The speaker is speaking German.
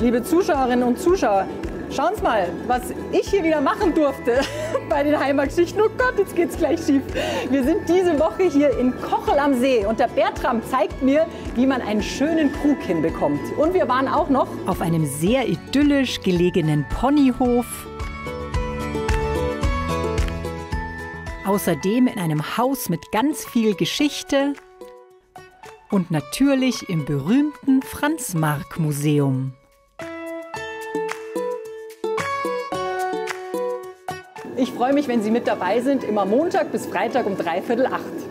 Liebe Zuschauerinnen und Zuschauer, schauen Sie mal, was ich hier wieder machen durfte bei den Heimatgeschichten. Oh Gott, jetzt geht's gleich schief. Wir sind diese Woche hier in Kochel am See und der Bertram zeigt mir, wie man einen schönen Krug hinbekommt. Und wir waren auch noch auf einem sehr idyllisch gelegenen Ponyhof. Außerdem in einem Haus mit ganz viel Geschichte und natürlich im berühmten Franz-Marc-Museum. Ich freue mich, wenn Sie mit dabei sind, immer Montag bis Freitag um 7:45.